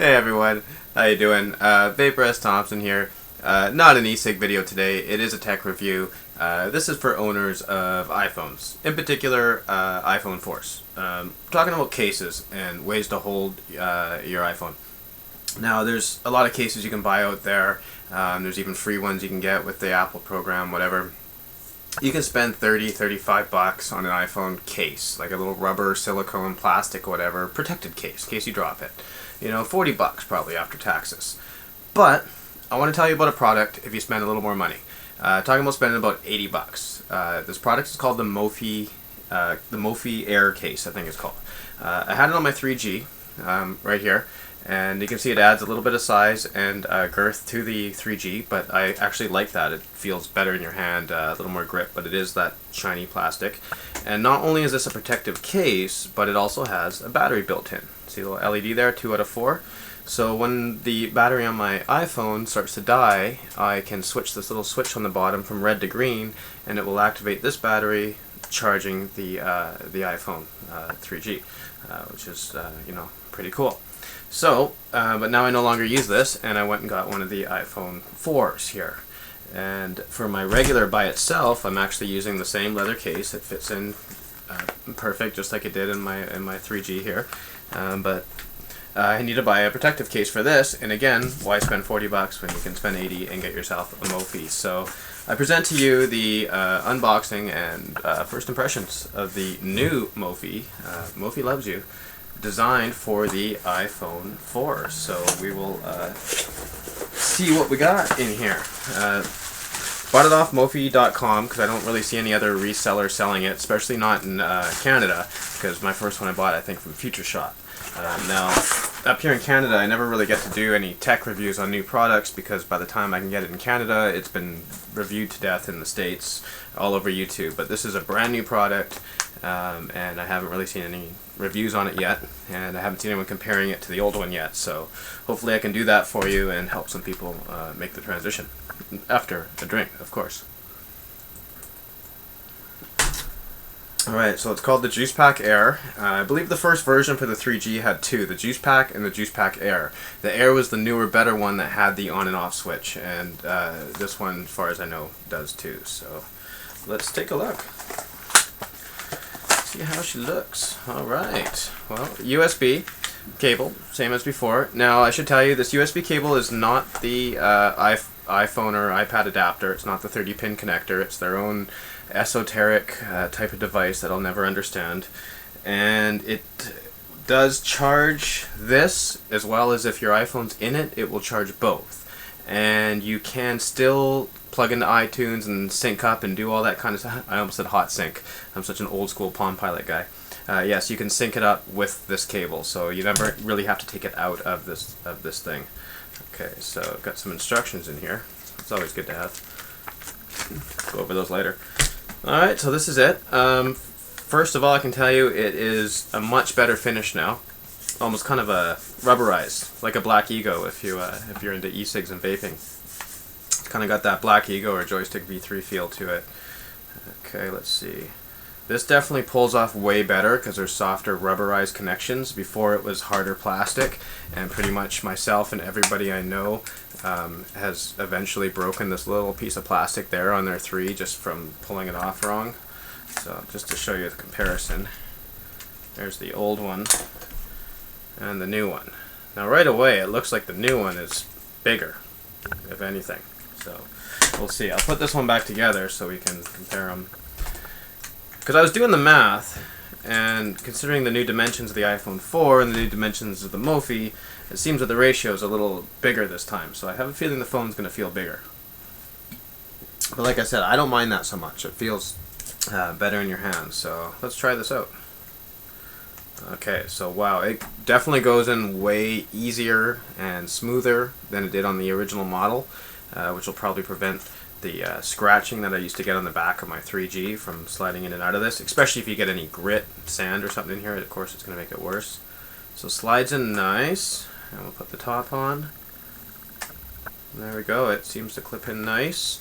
Hey everyone, how you doing? Vapor S. Thompson here. Not an e-cig video today, it is a tech review. This is for owners of iPhones, in particular iPhone 4s. Talking about cases and ways to hold your iPhone. Now there's a lot of cases you can buy out there. There's even free ones you can get with the Apple program, whatever. You can spend 30, 35 bucks on an iPhone case, like a little rubber, silicone, plastic, whatever, protected case, in case you drop it. 40 bucks probably after taxes. But I want to tell you about a product if you spend a little more money. Talking about spending about 80 bucks. This product is called the Mophie Air case, I think it's called. I had it on my 3G, right here. And you can see it adds a little bit of size and girth to the 3G, but I actually like that. It feels better in your hand, a little more grip, but it is that shiny plastic. And not only is this a protective case, but it also has a battery built in. See the little LED there, 2 out of 4. So when the battery on my iPhone starts to die, I can switch this little switch on the bottom from red to green, and it will activate this battery, charging the iPhone 3G, which is pretty cool. So, but now I no longer use this, and I went and got one of the iPhone 4s here. And for my regular by itself, I'm actually using the same leather case. It fits in perfect, just like it did in my 3G here. But I need to buy a protective case for this, and again, why spend 40 bucks when you can spend 80 and get yourself a Mophie? So I present to you the unboxing and first impressions of the new Mophie. Mophie loves you. Designed for the iPhone 4. So we will see what we got in here. Bought it off Mophie.com because I don't really see any other reseller selling it, especially not in Canada, because my first one I bought, I think, from Future Shop. Now, up here in Canada, I never really get to do any tech reviews on new products because by the time I can get it in Canada, it's been reviewed to death in the States, all over YouTube. But this is a brand new product, and I haven't really seen any reviews on it yet, and I haven't seen anyone comparing it to the old one yet. So hopefully I can do that for you and help some people make the transition. After a drink, of course. Alright, so it's called the Juice Pack Air. I believe the first version for the 3G had two, the Juice Pack and the Juice Pack Air. The Air was the newer, better one that had the on and off switch, and this one, as far as I know, does too. So let's take a look. See how she looks. Alright, well, USB cable, same as before. Now, I should tell you, this USB cable is not the iPhone or iPad adapter. It's not the 30-pin connector. It's their own esoteric type of device that I'll never understand. And it does charge this, as well as if your iPhone's in it, it will charge both. And you can still plug into iTunes and sync up and do all that kind of stuff. I almost said hot sync. I'm such an old school Palm Pilot guy. Yes, you can sync it up with this cable, so you never really have to take it out of this thing. Okay, so I've got some instructions in here. It's always good to have. Go over those later. Alright, so this is it. First of all, I can tell you it is a much better finish now. Almost kind of a rubberized, like a Black Ego if you're into e-cigs and vaping. It's kind of got that Black Ego or Joystick V3 feel to it. Okay, let's see. This definitely pulls off way better because there's softer rubberized connections. Before it was harder plastic, and pretty much myself and everybody I know has eventually broken this little piece of plastic there on their 3 just from pulling it off wrong. So just to show you the comparison, there's the old one and the new one. Now right away it looks like the new one is bigger, if anything. So we'll see. I'll put this one back together so we can compare them. Because I was doing the math, and considering the new dimensions of the iPhone 4 and the new dimensions of the Mophie, it seems that the ratio is a little bigger this time. So I have a feeling the phone's going to feel bigger. But like I said, I don't mind that so much. It feels better in your hands. So let's try this out. Okay, so wow, it definitely goes in way easier and smoother than it did on the original model, which will probably prevent the scratching that I used to get on the back of my 3G from sliding in and out of this, especially if you get any grit, sand or something in here. Of course it's going to make it worse. So slides in nice, and we'll put the top on. There we go, it seems to clip in nice.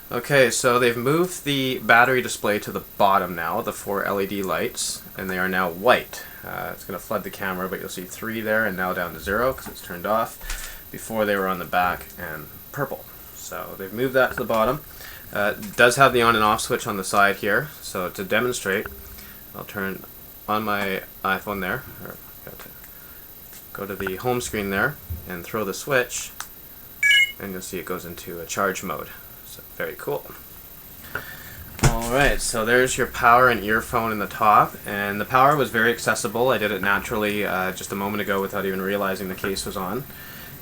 Okay, so they've moved the battery display to the bottom now, the 4 LED lights, and they are now white. It's going to flood the camera, but you'll see 3 there and now down to 0 because it's turned off. Before they were on the back and purple. So they've moved that to the bottom. It does have the on and off switch on the side here, so to demonstrate, I'll turn on my iPhone there, or go to the home screen there and throw the switch, and you'll see it goes into a charge mode. So very cool. Alright, so there's your power and earphone in the top, and the power was very accessible. I did it naturally just a moment ago without even realizing the case was on.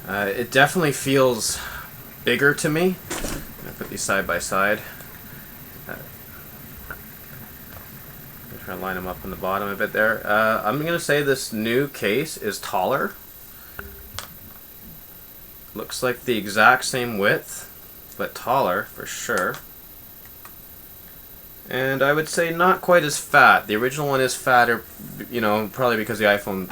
It definitely feels bigger to me. I'm going to put these side by side. I'm going to try to line them up on the bottom a bit there. I'm going to say this new case is taller. Looks like the exact same width, but taller for sure. And I would say not quite as fat. The original one is fatter, you know, probably because the iPhone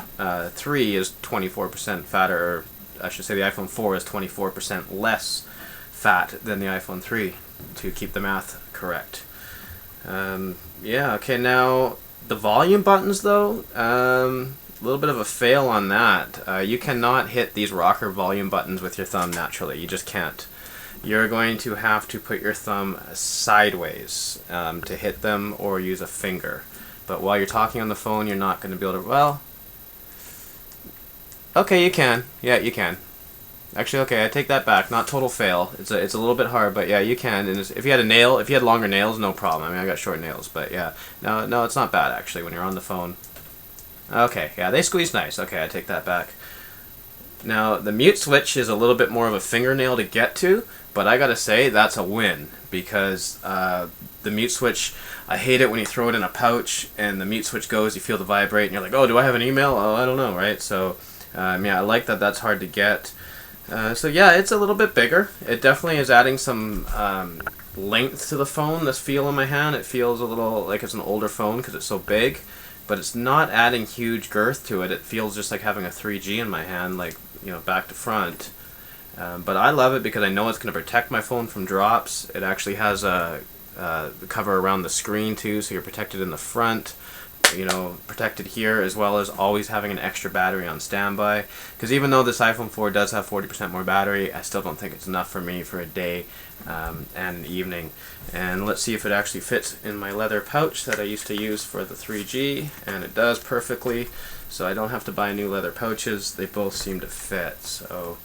3 is 24% fatter, or I should say the iPhone 4 is 24% less fat than the iPhone 3, to keep the math correct. Yeah, okay, now the volume buttons though, a little bit of a fail on that. You cannot hit these rocker volume buttons with your thumb naturally. You just can't. You're going to have to put your thumb sideways to hit them, or use a finger. But while you're talking on the phone, you're not going to be able to, well, okay, you can. Yeah, you can. Actually, okay, I take that back. Not total fail. It's a little bit hard, but yeah, you can. And if you had a nail, if you had longer nails, no problem. I mean, I got short nails, but yeah. No, it's not bad actually when you're on the phone. Okay, yeah, they squeeze nice. Okay, I take that back. Now, the mute switch is a little bit more of a fingernail to get to, but I gotta say, that's a win, because the mute switch, I hate it when you throw it in a pouch, and the mute switch goes, you feel the vibrate, and you're like, oh, do I have an email? Oh, I don't know, right? So, yeah, I like that that's hard to get. So yeah, it's a little bit bigger. It definitely is adding some length to the phone, this feel in my hand. It feels a little like it's an older phone because it's so big, but it's not adding huge girth to it. It feels just like having a 3G in my hand, like, you know, back to front. But I love it because I know it's going to protect my phone from drops. It actually has a cover around the screen too, so you're protected in the front, you know, protected here, as well as always having an extra battery on standby. Because even though this iPhone 4 does have 40% more battery, I still don't think it's enough for me for a day and an evening. And let's see if it actually fits in my leather pouch that I used to use for the 3G, and it does perfectly, so I don't have to buy new leather pouches. They both seem to fit, so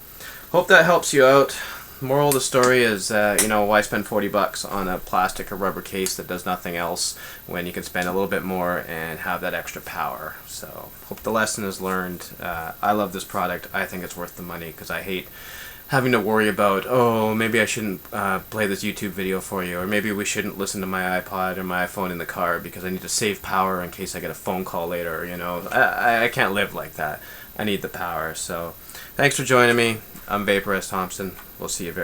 hope that helps you out. Moral of the story is, you know, why spend 40 bucks on a plastic or rubber case that does nothing else when you can spend a little bit more and have that extra power. So, hope the lesson is learned. I love this product. I think it's worth the money because I hate having to worry about, oh, maybe I shouldn't play this YouTube video for you, or maybe we shouldn't listen to my iPod or my iPhone in the car because I need to save power in case I get a phone call later, you know. I can't live like that. I need the power. So, thanks for joining me. I'm Vaporist Thompson. We'll see you very